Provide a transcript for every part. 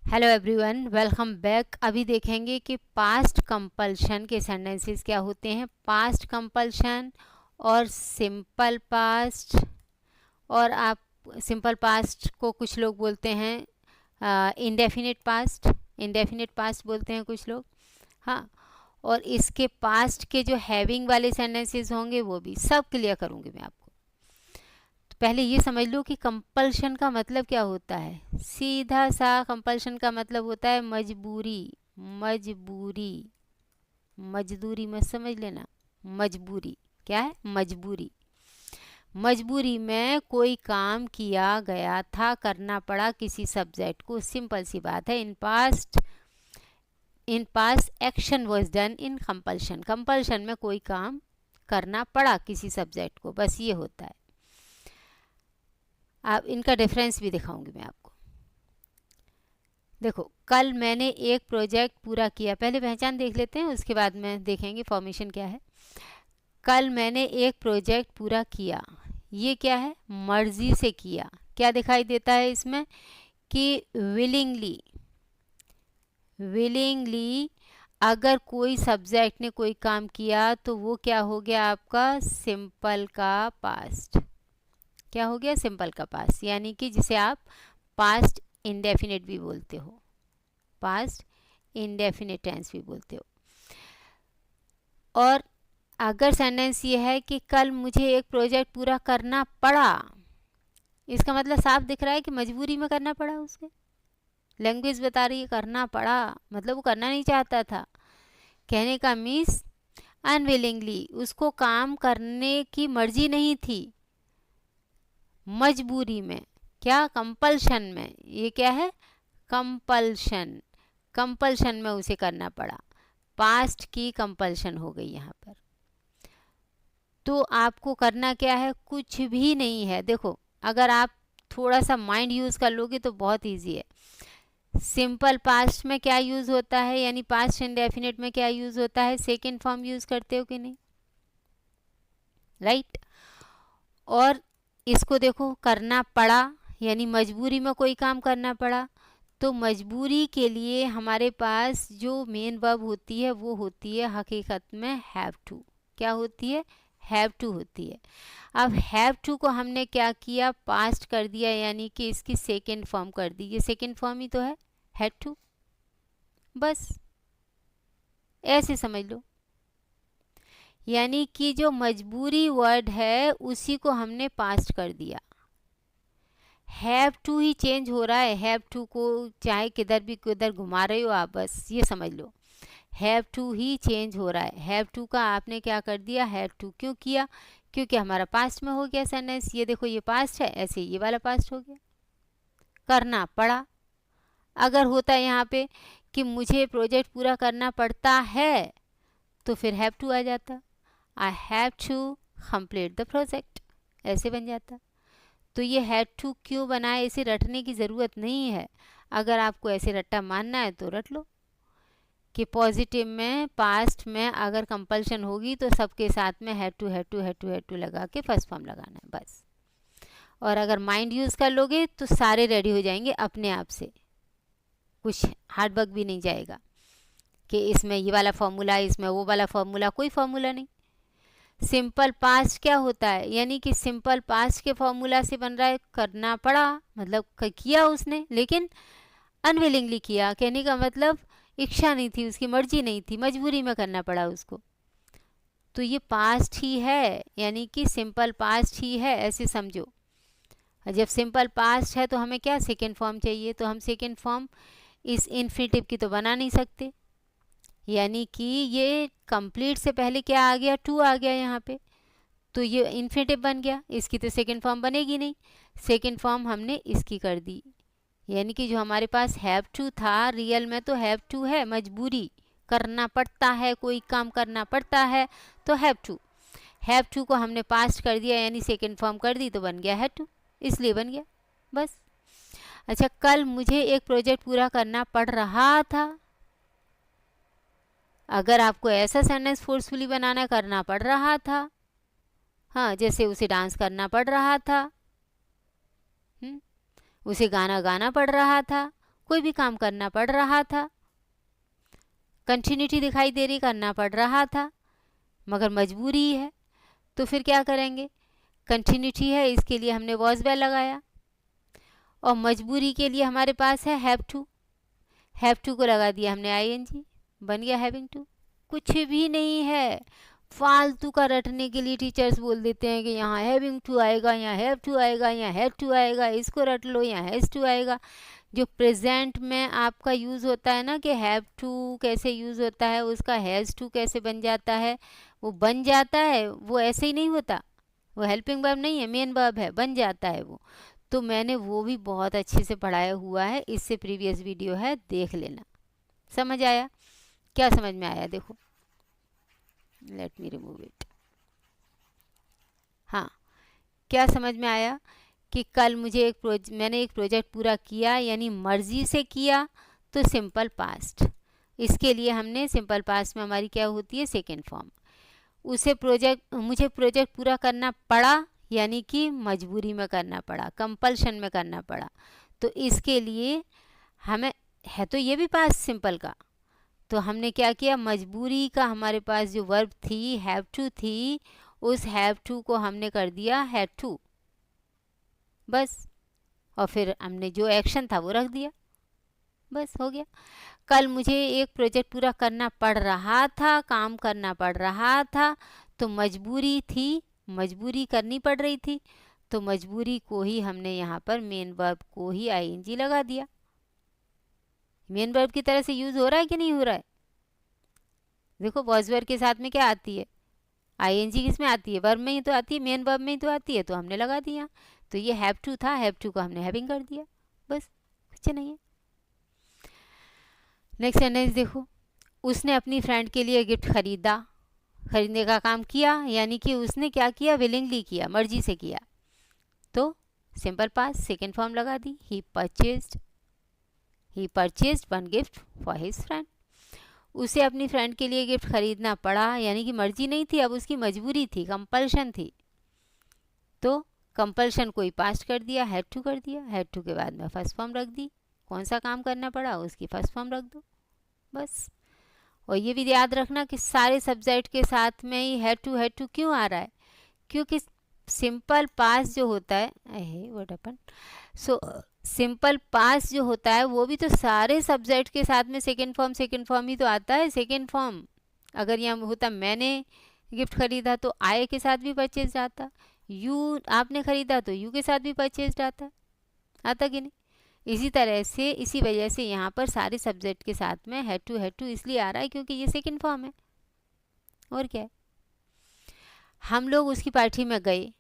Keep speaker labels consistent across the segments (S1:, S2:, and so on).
S1: Hello everyone, welcome back. अभी देखेंगे कि पास्ट कंपल्शन के सेंटेंसेस क्या होते हैं। पास्ट कंपल्शन और सिंपल पास्ट, और आप सिंपल पास्ट को कुछ लोग बोलते हैं इंडेफिनिट पास्ट, इंडेफिनिट पास्ट बोलते हैं कुछ लोग। हाँ, और इसके पास्ट के जो हैविंग वाले सेंटेंसेस होंगे वो भी सब क्लियर करूँगी मैं आपको। पहले ये समझ लो कि कंपल्शन का मतलब क्या होता है। सीधा सा कंपल्शन का मतलब होता है मजबूरी। मजबूरी, मजदूरी मत समझ लेना। मजबूरी क्या है? मजबूरी। मजबूरी में कोई काम किया गया था, करना पड़ा किसी सब्जेक्ट को। सिंपल सी बात है। In past action was done in compulsion. Compulsion में कोई काम करना पड़ा किसी सब्जेक्ट को, बस ये होता है। अब इनका डिफरेंस भी दिखाऊंगी मैं आपको। देखो, कल मैंने एक प्रोजेक्ट पूरा किया। पहले पहचान देख लेते हैं, उसके बाद में देखेंगे फॉर्मेशन क्या है। कल मैंने एक प्रोजेक्ट पूरा किया, ये क्या है? मर्जी से किया। क्या दिखाई देता है इसमें? कि विलिंगली, विलिंगली अगर कोई सब्जेक्ट ने कोई काम किया तो वो क्या हो गया आपका? सिंपल का पास्ट। क्या हो गया? सिंपल का पास्ट, यानी कि जिसे आप पास्ट इंडेफिनिट भी बोलते हो, पास्ट इंडेफिनिट टेंस भी बोलते हो। और अगर सेंटेंस ये है कि कल मुझे एक प्रोजेक्ट पूरा करना पड़ा, इसका मतलब साफ दिख रहा है कि मजबूरी में करना पड़ा उसके। लैंग्वेज बता रही है करना पड़ा, मतलब वो करना नहीं चाहता था। कहने का मीन्स अनविलिंगली, उसको काम करने की मर्जी नहीं थी, मजबूरी में। क्या? कंपल्शन में। ये क्या है? कंपल्शन। कंपल्शन में उसे करना पड़ा। पास्ट की कंपल्शन हो गई यहाँ पर। तो आपको करना क्या है? कुछ भी नहीं है। देखो, अगर आप थोड़ा सा माइंड यूज़ कर लोगे तो बहुत इजी है। सिंपल पास्ट में क्या यूज़ होता है, यानी पास्ट इंडेफिनिट में क्या यूज़ होता है? सेकेंड फॉर्म यूज़ करते हो कि नहीं? राइट। और इसको देखो, करना पड़ा यानी मजबूरी में कोई काम करना पड़ा। तो मजबूरी के लिए हमारे पास जो मेन वर्ब होती है वो होती है हकीकत में हैव टू। क्या होती है? हैव टू होती है। अब हैव टू को हमने क्या किया? पास्ट कर दिया, यानी कि इसकी सेकेंड फॉर्म कर दी। ये सेकेंड फॉर्म ही तो है, हैड टू। बस ऐसे समझ लो। यानी कि जो मजबूरी वर्ड है उसी को हमने पास्ट कर दिया। हैव टू ही चेंज हो रहा है। हैव टू को चाहे किधर भी किधर घुमा रहे हो आप, बस ये समझ लो हैव टू ही चेंज हो रहा है। हैव टू का आपने क्या कर दिया? Have to. क्यों किया? क्योंकि हमारा पास्ट में हो गया सेंटेंस। ये देखो, ये पास्ट है, ऐसे ये वाला पास्ट हो गया। करना पड़ा। अगर होता है यहाँ पे कि मुझे प्रोजेक्ट पूरा करना पड़ता है तो फिर हैव टू आ जाता। I have to complete the project, ऐसे बन जाता। तो ये हैड टू क्यों बनाए? इसे रटने की ज़रूरत नहीं है। अगर आपको ऐसे रट्टा मानना है तो रट लो कि पॉजिटिव में पास्ट में अगर कंपल्शन होगी तो सबके साथ में had to had to had to had to लगा के फर्स्ट फॉर्म लगाना है, बस। और अगर माइंड यूज़ कर लोगे तो सारे रेडी हो जाएंगे अपने आप से। कुछ हार्ड वर्क भी नहीं जाएगा कि इसमें ये वाला फॉर्मूला, इसमें वो वाला फॉर्मूला, कोई फॉर्मूला नहीं। सिंपल पास्ट क्या होता है? यानी कि सिंपल पास्ट के फॉर्मूला से बन रहा है करना पड़ा, मतलब किया उसने, लेकिन अनविलिंगली किया। कहने का मतलब इच्छा नहीं थी उसकी, मर्जी नहीं थी, मजबूरी में करना पड़ा उसको। तो ये पास्ट ही है, यानी कि सिंपल पास्ट ही है, ऐसे समझो। जब सिंपल पास्ट है तो हमें क्या? सेकेंड फॉर्म चाहिए। तो हम सेकेंड फॉर्म इस इन्फिनिटिव की तो बना नहीं सकते, यानी कि ये कंप्लीट से पहले क्या आ गया? टू आ गया यहाँ पे, तो ये इन्फिनिटिव बन गया। इसकी तो सेकेंड फॉर्म बनेगी नहीं। सेकेंड फॉर्म हमने इसकी कर दी, यानी कि जो हमारे पास हैव टू था रियल में तो हैव टू है, मजबूरी, करना पड़ता है, कोई काम करना पड़ता है तो हैव टू। हैव टू को हमने पास्ट कर दिया यानी सेकेंड फॉर्म कर दी तो बन गया हैव टू, इसलिए बन गया, बस। अच्छा, कल मुझे एक प्रोजेक्ट पूरा करना पड़ रहा था। अगर आपको ऐसा सेंटेंस फोर्सफुली बनाना, करना पड़ रहा था, हाँ, जैसे उसे डांस करना पड़ रहा था, उसे गाना गाना पड़ रहा था, कोई भी काम करना पड़ रहा था, कंटिन्यूटी दिखाई दे रही, करना पड़ रहा था, मगर मजबूरी है, तो फिर क्या करेंगे, कंटिन्यूटी है इसके लिए हमने वॉज वेल लगाया, और मजबूरी के लिए हमारे पास है हैव टू को लगा दिया हमने आईएनजी, बन गया हैविंग टू। कुछ भी नहीं है, फालतू का रटने के लिए टीचर्स बोल देते हैं कि यहाँ हैविंग टू आएगा, यहाँ हैव टू आएगा, यहाँ हैव टू आएगा, इसको रट लो, यहाँ हैज़ टू आएगा। जो प्रेजेंट में आपका यूज़ होता है ना कि हैव टू कैसे यूज़ होता है, उसका हैज़ टू कैसे बन जाता है, वो बन जाता है, वो ऐसे ही नहीं होता, वो हेल्पिंग वर्ब नहीं है, मेन वर्ब है, बन जाता है वो। तो मैंने वो भी बहुत अच्छे से पढ़ाया हुआ है, इससे प्रीवियस वीडियो है, देख लेना। समझ आया? क्या समझ में आया? देखो, लेट मी रिमूव इट। हाँ, क्या समझ में आया कि कल मुझे मैंने एक प्रोजेक्ट पूरा किया, यानी मर्जी से किया, तो सिंपल पास्ट। इसके लिए हमने सिंपल पास्ट में हमारी क्या होती है, सेकेंड फॉर्म। मुझे प्रोजेक्ट पूरा करना पड़ा, यानी कि मजबूरी में करना पड़ा, कंपल्शन में करना पड़ा। तो इसके लिए हमें है तो ये भी पास्ट सिंपल का, तो हमने क्या किया, मजबूरी का हमारे पास जो वर्ब थी हैव टू थी, उस हैव टू को हमने कर दिया हैड टू, बस। और फिर हमने जो एक्शन था वो रख दिया, बस हो गया। कल मुझे एक प्रोजेक्ट पूरा करना पड़ रहा था, काम करना पड़ रहा था, तो मजबूरी थी, मजबूरी करनी पड़ रही थी, तो मजबूरी को ही हमने यहाँ पर मेन वर्ब को ही आईएनजी लगा दिया। मेन वर्ब की तरह से यूज़ हो रहा है कि नहीं हो रहा है? देखो, वॉज वर्ब के साथ में क्या आती है, आईएनजी किसमें आती है, वर्ब में ही तो आती है, मेन वर्ब में ही तो आती है, तो हमने लगा दिया। तो ये हैव टू था, हैव टू को हमने हैविंग कर दिया, बस, कुछ नहीं है। नेक्स्ट सेंटेंस देखो, उसने अपनी फ्रेंड के लिए गिफ्ट खरीदने का काम किया, यानी कि उसने क्या किया, विलिंगली किया, मर्जी से किया, तो सिंपल पास्ट सेकेंड फॉर्म लगा दी, he purchased one gift for his friend. उसे अपनी फ्रेंड के लिए गिफ्ट खरीदना पड़ा, यानी कि मर्जी नहीं थी, अब उसकी मजबूरी थी, कंपल्शन थी, तो कंपल्शन कोई पास्ट कर दिया, हैड टू कर दिया, हैड टू के बाद में फर्स्ट फॉर्म रख दी, कौन सा काम करना पड़ा उसकी फर्स्ट फॉर्म रख दो, बस। और ये भी याद रखना कि सारे सब्जेक्ट के साथ में ही हैड टू क्यों आ रहा है, क्योंकि सिंपल पास्ट जो होता है, व्हाट हैपेंड, सिंपल पास्ट जो होता है वो भी तो सारे सब्जेक्ट के साथ में सेकेंड फॉर्म ही तो आता है। सेकेंड फॉर्म अगर यहाँ होता मैंने गिफ्ट खरीदा तो आए के साथ भी परचेज आता, यू आपने खरीदा तो यू के साथ भी परचेज आता कि नहीं। इसी तरह से, इसी वजह से यहाँ पर सारे सब्जेक्ट के साथ में हैड टू इसलिए आ रहा है क्योंकि ये सेकेंड फॉर्म है, और क्या है। हम लोग उसकी पार्टी में गए,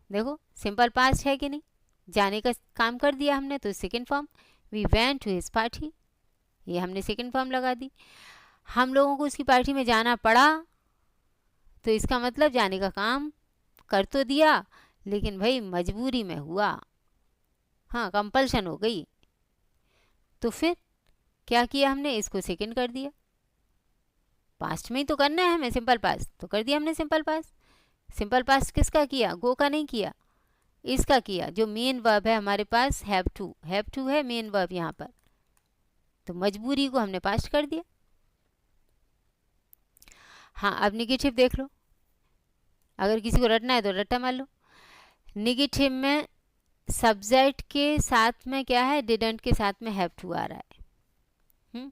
S1: देखो सिंपल पास्ट है कि नहीं, जाने का काम कर दिया हमने, तो second form, we went to his party, ये हमने सेकेंड फॉर्म लगा दी। हम लोगों को उसकी पार्टी में जाना पड़ा, तो इसका मतलब जाने का काम कर तो दिया, लेकिन भाई मजबूरी में हुआ, हाँ कंपल्शन हो गई, तो फिर क्या किया हमने, इसको सेकेंड कर दिया। पास्ट में ही तो करना है हमें, सिंपल पास्ट तो कर दिया हमने सिंपल पास्ट। सिंपल पास्ट किसका किया, गो का नहीं किया, इसका किया, जो मेन वर्ब है हमारे पास हैव टू है मेन वर्ब यहाँ पर, तो मजबूरी को हमने पास्ट कर दिया। हाँ, अब निगेटिव देख लो, अगर किसी को रटना है तो रट्टा मार लो। निगेटिव में सब्जेक्ट के साथ में क्या है, डिडंट के साथ में हैव टू आ रहा है।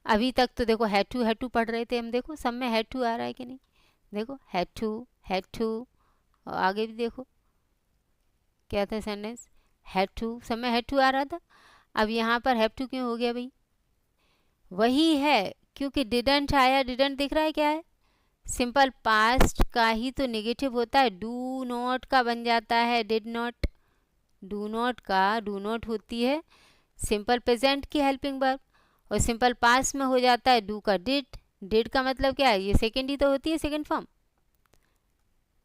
S1: अभी तक तो देखो हैड टू पढ़ रहे थे हम, देखो सब में हैड टू आ रहा है कि नहीं, देखो हैड टू, और आगे भी देखो क्या था सेंटेंस, हैड टू, सब में हैड टू आ रहा था। अब यहाँ पर हैव टू क्यों हो गया भाई, वही है क्योंकि डिडंट आया, डिडंट दिख रहा है क्या है, सिंपल पास्ट का ही तो नेगेटिव होता है, डू नॉट का बन जाता है डिड नॉट, डू नॉट का डू नॉट होती है सिंपल प्रेजेंट की हेल्पिंग वर्ब, और सिंपल पास्ट में हो जाता है डू का डिड का मतलब क्या है, ये सेकेंड ही तो होती है सेकेंड फॉर्म।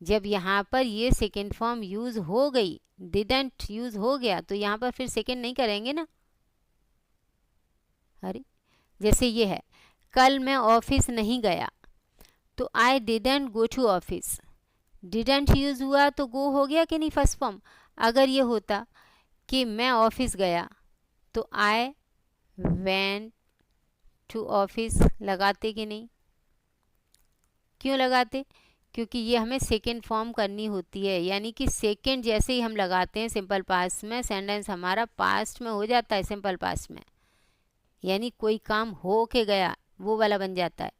S1: जब यहाँ पर ये सेकेंड फॉर्म यूज़ हो गई, डिडंट यूज़ हो गया, तो यहाँ पर फिर सेकेंड नहीं करेंगे ना। अरे जैसे ये है, कल मैं ऑफिस नहीं गया, तो I didn't go to office, didn't use हुआ तो गो हो गया कि नहीं फर्स्ट फॉर्म। अगर ये होता कि मैं ऑफिस गया, तो आई वेंट टू ऑफिस लगाते कि नहीं? क्यों लगाते? क्योंकि ये हमें सेकेंड फॉर्म करनी होती है, यानी कि सेकेंड जैसे ही हम लगाते हैं सिंपल पास्ट में, सेंटेंस हमारा पास्ट में हो जाता है सिंपल पास्ट में, यानी कोई काम हो के गया वो वाला बन जाता है।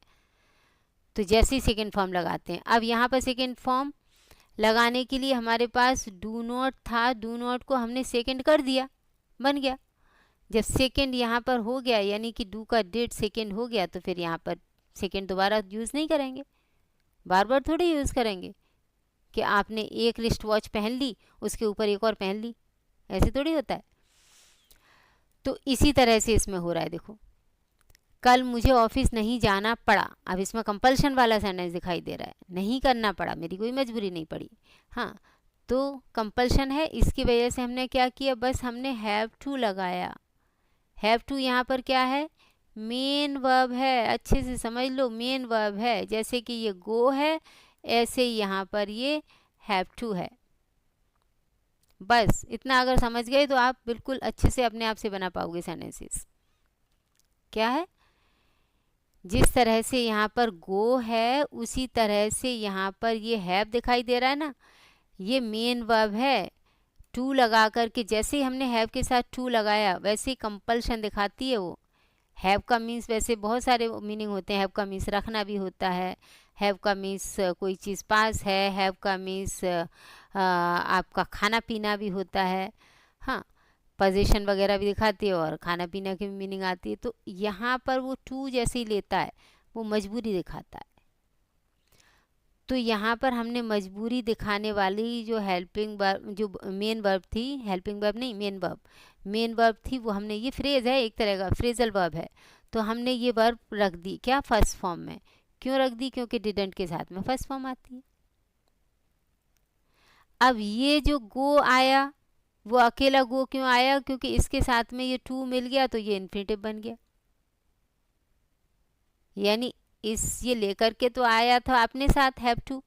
S1: तो जैसे ही सेकेंड फॉर्म लगाते हैं, अब यहाँ पर सेकेंड फॉर्म लगाने के लिए हमारे पास डू नॉट था, डू नॉट को हमने सेकेंड कर दिया, बन गया। जब सेकेंड यहाँ पर हो गया, यानी कि डू का डिड सेकेंड हो गया, तो फिर यहाँ पर सेकेंड दोबारा यूज़ नहीं करेंगे, बार बार थोड़ी यूज़ करेंगे कि आपने एक रिस्ट वॉच पहन ली उसके ऊपर एक और पहन ली, ऐसे थोड़ी होता है। तो इसी तरह से इसमें हो रहा है। देखो, कल मुझे ऑफिस नहीं जाना पड़ा, अब इसमें कंपल्शन वाला सेंटेंस दिखाई दे रहा है, नहीं करना पड़ा, मेरी कोई मजबूरी नहीं पड़ी। हाँ, तो कंपल्शन है, इसकी वजह से हमने क्या किया, बस हमने हैव टू लगाया। हैव टू यहाँ पर क्या है, मेन वर्ब है, अच्छे से समझ लो, मेन वर्ब है। जैसे कि ये गो है, ऐसे ही यहाँ पर ये हैव टू है। बस इतना अगर समझ गए तो आप बिल्कुल अच्छे से अपने आप से बना पाओगे सेंटेंसेस। क्या है, जिस तरह से यहाँ पर गो है उसी तरह से यहाँ पर ये हैव दिखाई दे रहा है ना, ये मेन वर्ब है। टू लगा करके, जैसे ही हमने हैव के साथ टू लगाया वैसे ही कंपल्शन दिखाती है वो। हैव का मीन्स वैसे बहुत सारे मीनिंग होते हैं। हैव का मीन्स रखना भी होता है, हैव का मीन्स कोई चीज़ पास है, हैव का मीन्स आपका खाना पीना भी होता है। हाँ, पोजीशन वगैरह भी दिखाती है और खाना पीना की मीनिंग आती है। तो यहाँ पर वो टू जैसे ही लेता है वो मजबूरी दिखाता है। तो यहाँ पर हमने मजबूरी दिखाने वाली जो हेल्पिंग वर्ब, जो मेन वर्ब थी, हेल्पिंग वर्ब नहीं मेन वर्ब, मेन वर्ब थी, वो हमने, ये फ्रेज है, एक तरह का फ्रेजल वर्ब है, तो हमने ये वर्ब रख दी क्या, फर्स्ट फॉर्म में। क्यों रख दी? क्योंकि डिडंट के साथ में फर्स्ट फॉर्म आती है। अब ये जो गो आया वो अकेला गो क्यों आया? क्योंकि इसके साथ में ये टू मिल गया तो ये इन्फिनेटिव बन गया। यानी इस ये लेकर के तो आया था अपने साथ हैव टू,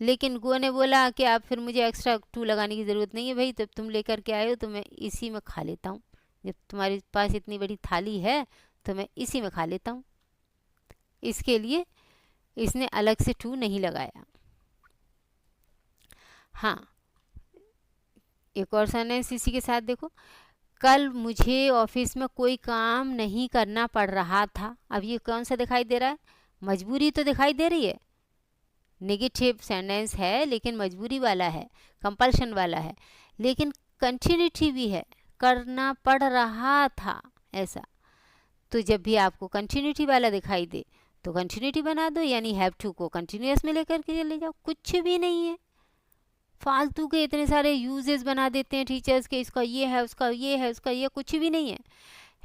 S1: लेकिन गो ने बोला कि आप फिर मुझे एक्स्ट्रा टू लगाने की ज़रूरत नहीं है भाई, तो तुम लेकर के आए हो तो मैं इसी में खा लेता हूँ। जब तुम्हारे पास इतनी बड़ी थाली है तो मैं इसी में खा लेता हूँ। इसके लिए इसने अलग से टू नहीं लगाया। हाँ, एक और सेंटेंस इसी के साथ देखो, कल मुझे ऑफिस में कोई काम नहीं करना पड़ रहा था। अब ये कौन सा दिखाई दे रहा है? मजबूरी तो दिखाई दे रही है, नेगेटिव सेंटेंस है लेकिन मजबूरी वाला है, कंपल्शन वाला है, लेकिन कंटिन्यूटी भी है, करना पड़ रहा था ऐसा। तो जब भी आपको कंटिन्यूटी वाला दिखाई दे तो कंटिन्यूटी बना दो, यानी हैव टू को कंटिन्यूअस में लेकर के चले जाओ। कुछ भी नहीं है, फालतू के इतने सारे यूजेस बना देते हैं टीचर्स के, इसका ये है, उसका ये है, उसका ये, कुछ भी नहीं है।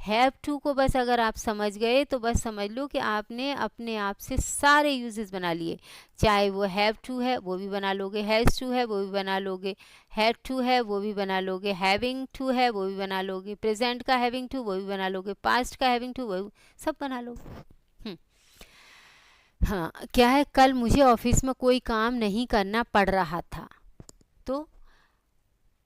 S1: हैव टू को बस अगर आप समझ गए तो बस समझ लो कि आपने अपने आप से सारे यूजेस बना लिए। चाहे वो हैव टू है वो भी बना लोगे, हैज़ टू है वो भी बना लोगे, हैड टू है वो भी बना लोगे, हैविंग टू है वो भी बना लोगे, प्रेजेंट का हैविंग टू वो भी बना लोगे, पास्ट का हैविंग टू वो भी, सब बना लोगे। हाँ, क्या है, कल मुझे ऑफिस में कोई काम नहीं करना पड़ रहा था, तो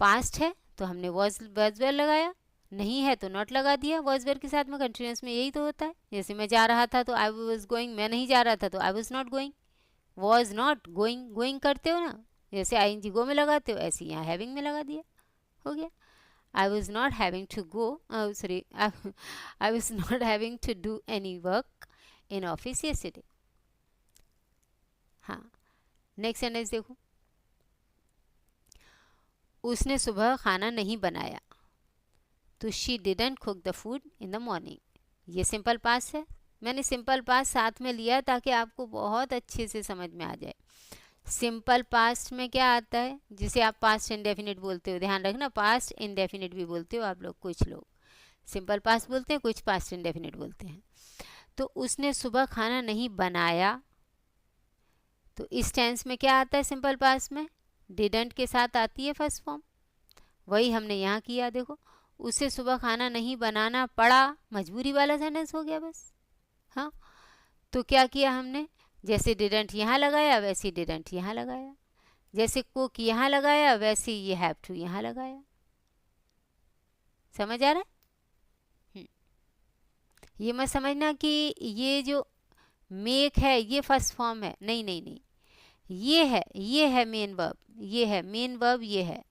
S1: पास्ट है तो हमने वॉज वेयर लगाया, नहीं है तो नॉट लगा दिया। वॉज वेयर के साथ में कंटिन्यूस में यही तो होता है। जैसे मैं जा रहा था तो आई वॉज गोइंग, मैं नहीं जा रहा था तो आई was not going, was not going, going करते हो ना, जैसे आई एन जी गो में लगाते हो, ऐसे यहाँ हैविंग में लगा दिया, हो गया। I was not having to go, sorry, I was not having to do any work in office yesterday. हाँ, नेक्स्ट सेंटेंस देखो, उसने सुबह खाना नहीं बनाया, तो she didn't cook the food in the morning. ये सिंपल पास्ट है, मैंने सिंपल पास्ट साथ में लिया ताकि आपको बहुत अच्छे से समझ में आ जाए। सिंपल पास्ट में क्या आता है, जिसे आप पास्ट इंडेफिनिट बोलते हो, ध्यान रखना, पास्ट इंडेफिनिट भी बोलते हो आप लोग, कुछ लोग सिंपल पास्ट बोलते हैं, कुछ पास्ट इंडेफिनिट बोलते हैं। तो उसने सुबह खाना नहीं बनाया, तो इस टेंस में क्या आता है सिंपल पास्ट में, डिडंट के साथ आती है फर्स्ट फॉर्म, वही हमने यहाँ किया। देखो, उसे सुबह खाना नहीं बनाना पड़ा, मजबूरी वाला सेंटेंस हो गया बस। हाँ, तो क्या किया हमने, जैसे डिडंट यहाँ लगाया वैसे डिडंट यहाँ लगाया, जैसे कुक यहाँ लगाया वैसे ये हैव टू यहाँ लगाया। समझ आ रहा है? ये मत समझना कि ये जो मेक है ये फर्स्ट फॉर्म है, नहीं नहीं नहीं, ये है मेन वर्ब, ये है मेन वर्ब, ये है।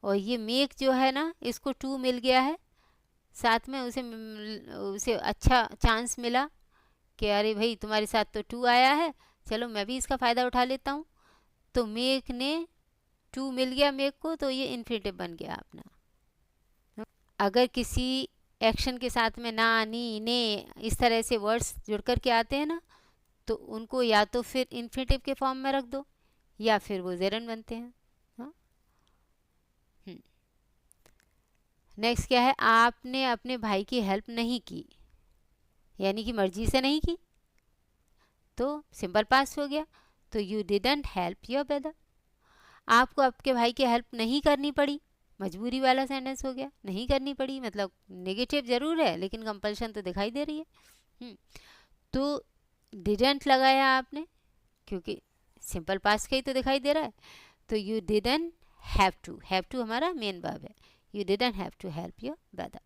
S1: और ये मेक जो है ना, इसको टू मिल गया है साथ में, उसे अच्छा चांस मिला कि अरे भाई तुम्हारे साथ तो टू आया है, चलो मैं भी इसका फ़ायदा उठा लेता हूँ। तो मेक ने टू मिल गया मेक को, तो ये इन्फिनेटिव बन गया अपना। अगर किसी एक्शन के साथ में ना, नी, ने, इस तरह से वर्ड्स जुड़ कर के आते हैं ना, तो उनको या तो फिर इन्फिनेटिव के फॉर्म में रख दो या फिर वो जेरन बनते हैं। हाँ। नेक्स्ट क्या है, आपने अपने भाई की हेल्प नहीं की, यानी कि मर्जी से नहीं की, तो सिंपल पास्ट हो गया। तो you didn't help your brother. आपको आपके भाई की हेल्प नहीं करनी पड़ी, मजबूरी वाला सेंटेंस हो गया। नहीं करनी पड़ी मतलब नेगेटिव जरूर है लेकिन कंपल्शन तो दिखाई दे रही है। तो डिडंट लगाया आपने क्योंकि सिंपल पास्ट का ही तो दिखाई दे रहा है। तो यू डिडंट हैव टू हमारा मेन वर्ब है। You didn't have to help your brother.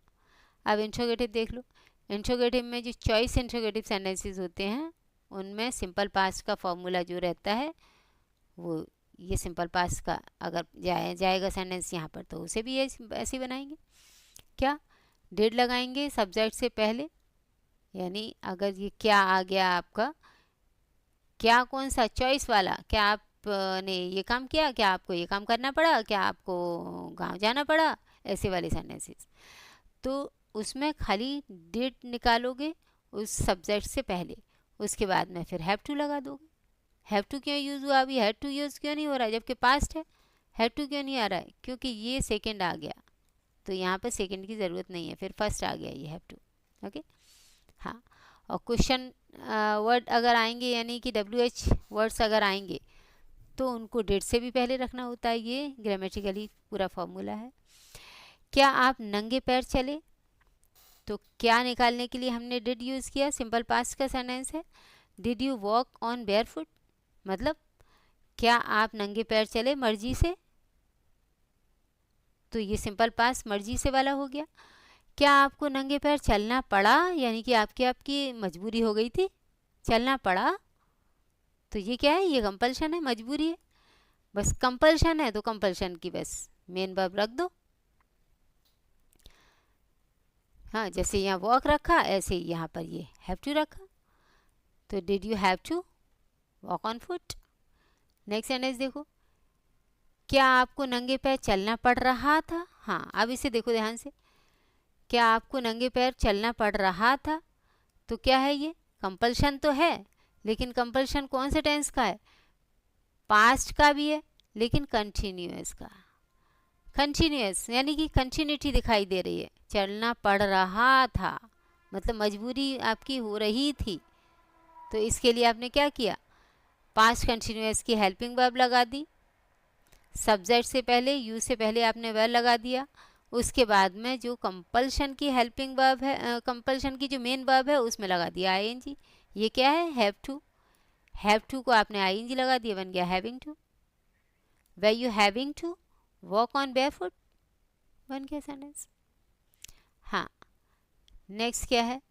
S1: अब इंट्रोगेटिव देख लो। इंट्रोगेटिव में जो चॉइस इंट्रोगेटिव सेंटेंसेस होते हैं उनमें सिंपल पास्ट का फॉर्मूला जो रहता है वो ये सिंपल पास्ट का अगर जाएगा सेंटेंस यहाँ पर तो उसे भी ऐसे बनाएंगे। क्या, डिड लगाएंगे सब्जेक्ट से पहले, यानी अगर ये क्या आ गया आपका, क्या कौन सा, चॉइस वाला, क्या आपने ये काम किया, क्या आपको ये काम करना पड़ा, क्या आपको गांव जाना पड़ा, ऐसे वाले सेंटेंसेस। तो उसमें खाली डिड निकालोगे उस सब्जेक्ट से पहले, उसके बाद में फिर हैव टू लगा दोगे। हैव टू क्यों यूज़ हुआ, अभी हैव टू यूज़ क्यों नहीं हो रहा है जबकि पास्ट है। हैव टू क्यों नहीं आ रहा है, क्योंकि ये सेकंड आ गया, तो यहाँ पर सेकंड की ज़रूरत नहीं है, फिर फर्स्ट आ गया ये हैव टू। ओके। हाँ, और क्वेश्चन वर्ड अगर आएंगे यानी कि WH वर्ड्स अगर आएंगे तो उनको डिड से भी पहले रखना होता है। ये ग्रामेटिकली पूरा फॉर्मूला है। क्या आप नंगे पैर चले, तो क्या निकालने के लिए हमने डिड यूज़ किया, सिंपल पास्ट का सेंटेंस है। Did you walk on bear foot, मतलब क्या आप नंगे पैर चले मर्जी से, तो ये सिंपल पास्ट मर्जी से वाला हो गया। क्या आपको नंगे पैर चलना पड़ा, यानी कि आपकी मजबूरी हो गई थी, चलना पड़ा, तो ये क्या है, ये कंपल्शन है, मजबूरी है। बस कंपल्शन है तो कंपल्शन की बस मेन वर्ब रख दो। हाँ, जैसे यहाँ वॉक रखा ऐसे ही यहाँ पर ये हैव टू रखा। तो did you have to walk on foot. Next sentence देखो, क्या आपको नंगे पैर चलना पड़ रहा था। हाँ, अब इसे देखो ध्यान से, क्या आपको नंगे पैर चलना पड़ रहा था, तो क्या है, ये कंपल्शन तो है लेकिन कंपल्शन कौन से टेंस का है, पास्ट का भी है लेकिन कंटिन्यूअस का। कंटिन्यूअस यानी कि कंटिन्यूटी दिखाई दे रही है। चलना पड़ रहा था मतलब मजबूरी आपकी हो रही थी, तो इसके लिए आपने क्या किया, पास्ट कंटिन्यूअस की हेल्पिंग वर्ब लगा दी, सब्जेक्ट से पहले, यू से पहले आपने वर्ब लगा दिया, उसके बाद में जो कंपल्शन की हेल्पिंग वर्ब है, कंपल्शन की जो मेन वर्ब है उसमें लगा दिया ING। ये क्या है, हैव टू। हैव टू को आपने ING लगा दिया, बन गया having to. Were you having to walk on barefoot, बन गया सेंटेंस। हाँ, नेक्स्ट क्या है,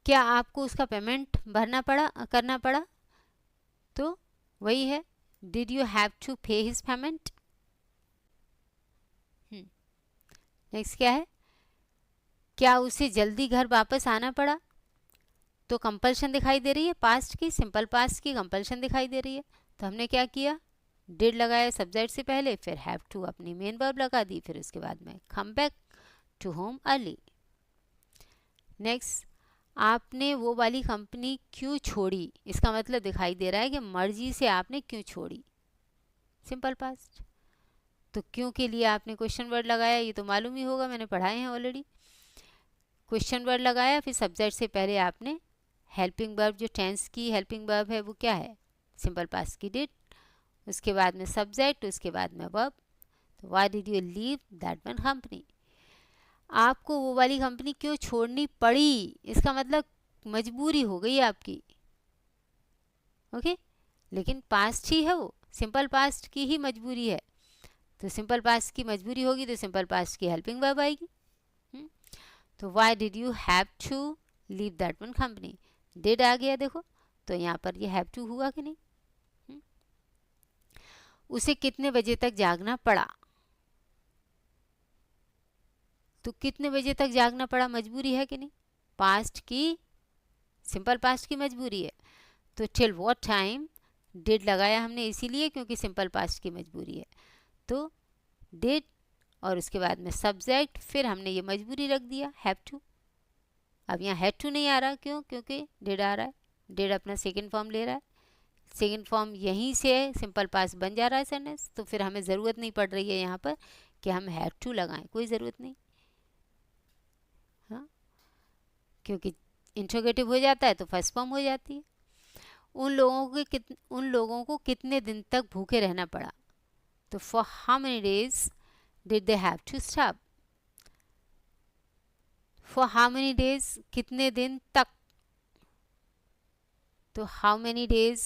S1: क्या आपको उसका पेमेंट करना पड़ा, तो वही है, डिड यू हैव टू पे हिज पेमेंट। नेक्स्ट क्या है, क्या उसे जल्दी घर वापस आना पड़ा, तो कंपल्शन दिखाई दे रही है, पास्ट की, सिंपल पास्ट की कंपल्शन दिखाई दे रही है। तो हमने क्या किया, डिड लगाया सब्जेक्ट से पहले, फिर हैव टू अपनी मेन वर्ब लगा दी, फिर उसके बाद में come back to home early. Next, आपने वो वाली कंपनी क्यों छोड़ी, इसका मतलब दिखाई दे रहा है कि मर्जी से आपने क्यों छोड़ी, सिंपल पास्ट। तो क्यों के लिए आपने क्वेश्चन वर्ड लगाया, ये तो मालूम ही होगा, मैंने पढ़ाए हैं ऑलरेडी। क्वेश्चन वर्ड लगाया, फिर सब्जेक्ट से पहले आपने हेल्पिंग वर्ब, जो टेंस की हेल्पिंग वर्ब है वो क्या है, सिंपल पास्ट की डिड, उसके बाद में सब्जेक्ट, उसके बाद में वर्ब। तो why did you leave that one company, आपको वो वाली कंपनी क्यों छोड़नी पड़ी, इसका मतलब मजबूरी हो गई आपकी। ओके, लेकिन पास्ट ही है वो, सिंपल पास्ट की ही मजबूरी है, तो सिंपल पास्ट की मजबूरी होगी तो सिंपल पास्ट की हेल्पिंग वर्ब आएगी। तो why did you have to leave that one company, did आ गया देखो, तो यहाँ पर ये हैव टू हुआ कि नहीं। उसे कितने बजे तक जागना पड़ा, तो कितने बजे तक जागना पड़ा मजबूरी है कि नहीं, पास्ट की, सिंपल पास्ट की मजबूरी है। तो टिल व्हाट टाइम, डिड लगाया हमने इसीलिए क्योंकि सिंपल पास्ट की मजबूरी है, तो डिड और उसके बाद में सब्जेक्ट, फिर हमने ये मजबूरी रख दिया हैव टू। अब यहाँ हैव टू नहीं आ रहा, क्यों, क्योंकि डिड आ रहा है, डिड अपना सेकेंड फॉर्म ले रहा है, सेकेंड फॉर्म यहीं से सिंपल पास्ट बन जा रहा है सेंटेंस, तो फिर हमें ज़रूरत नहीं पड़ रही है यहाँ पर कि हम हैव टू लगाएं, कोई ज़रूरत नहीं, हाँ, क्योंकि इंट्रोगेटिव हो जाता है तो फर्स्ट फॉर्म हो जाती है। उन लोगों को कितने दिन तक भूखे रहना पड़ा, तो for how many days did they have to stop, for how many days कितने दिन तक, तो हाउ मेनी डेज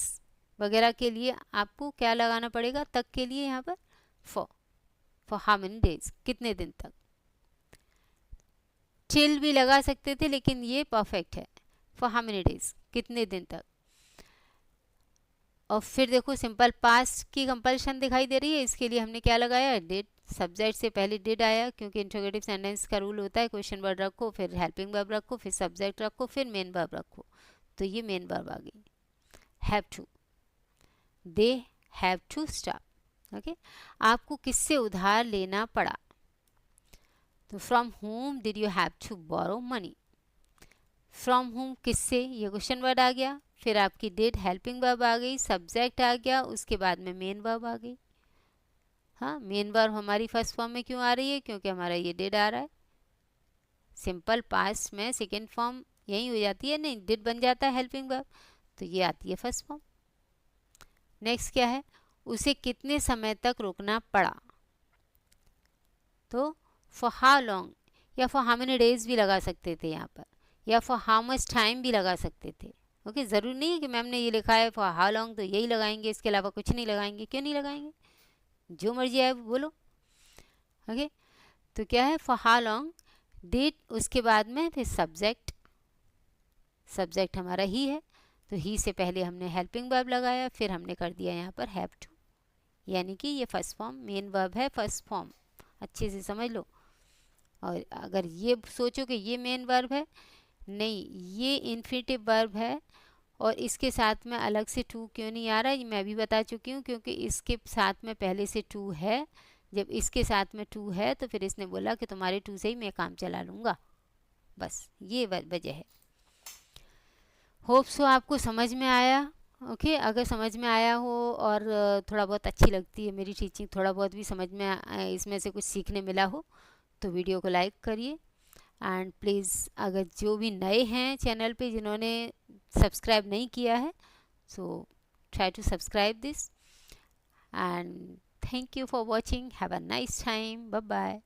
S1: वगैरह के लिए आपको क्या लगाना पड़ेगा, तक के लिए यहाँ पर फॉर हाउ मेनी डेज कितने दिन तक। टिल भी लगा सकते थे लेकिन ये परफेक्ट है, फॉर हाउ मेनी डेज कितने दिन तक। और फिर देखो सिंपल पास्ट की कंपल्शन दिखाई दे रही है, इसके लिए हमने क्या लगाया, डिड, सब्जेक्ट से पहले डिड आया क्योंकि इंट्रोगेटिव सेंटेंस का रूल होता है क्वेश्चन वर्ड रखो, फिर हेल्पिंग वर्ब रखो, फिर सब्जेक्ट रखो, फिर मेन वर्ब रखो, तो ये मेन वर्ब आ गई have to, they have to stop. Okay, आपको किससे उधार लेना पड़ा, तो from home did you have to borrow money, from home किससे, ये क्वेश्चन वर्ड आ गया, फिर आपकी डिड हेल्पिंग वर्ब आ गई, सब्जेक्ट आ गया, उसके बाद में मेन वर्ब आ गई। हाँ, मेन वर्ब हमारी फर्स्ट फॉर्म में क्यों आ रही है, क्योंकि हमारा ये डिड आ रहा है, सिंपल पास्ट में सेकेंड फॉर्म यही हो जाती है, नहीं डिड बन जाता है हेल्पिंग वर्ब, तो ये आती है फर्स्ट फॉर्म। नेक्स्ट क्या है, उसे कितने समय तक रुकना पड़ा, तो फॉर हाउ लॉन्ग या फॉर हाउ मेनी डेज भी लगा सकते थे यहाँ पर, या फॉर हाउ मच टाइम भी लगा सकते थे। ओके, ज़रूरी नहीं है कि मैम ने ये लिखा है फॉर हाउ लॉन्ग तो यही लगाएंगे, इसके अलावा कुछ नहीं लगाएंगे, क्यों नहीं लगाएंगे, जो मर्जी आए बोलो। ओके, तो क्या है, फॉर हाउ लॉन्ग डिड, उसके बाद में फिर सब्जेक्ट, सब्जेक्ट हमारा ही है, तो ही से पहले हमने हेल्पिंग वर्ब लगाया, फिर हमने कर दिया यहाँ पर हैव टू, यानी कि ये फर्स्ट फॉर्म मेन वर्ब है, फर्स्ट फॉर्म, अच्छे से समझ लो। और अगर ये सोचो कि ये मेन वर्ब है, नहीं ये इन्फिनेटिव वर्ब है, और इसके साथ में अलग से टू क्यों नहीं आ रहा है, ये मैं भी बता चुकी हूँ, क्योंकि इसके साथ में पहले से टू है, जब इसके साथ में टू है तो फिर इसने बोला कि तुम्हारे टू से ही मैं काम चला लूँगा, बस ये वजह है। होप सो आपको समझ में आया। ओके, अगर समझ में आया हो और थोड़ा बहुत अच्छी लगती है मेरी टीचिंग, थोड़ा बहुत भी समझ में इसमें से कुछ सीखने मिला हो, तो वीडियो को लाइक करिए। एंड प्लीज़ अगर जो भी नए हैं चैनल पे, जिन्होंने सब्सक्राइब नहीं किया है, so try to subscribe this, and thank you for watching, have a nice time, bye bye.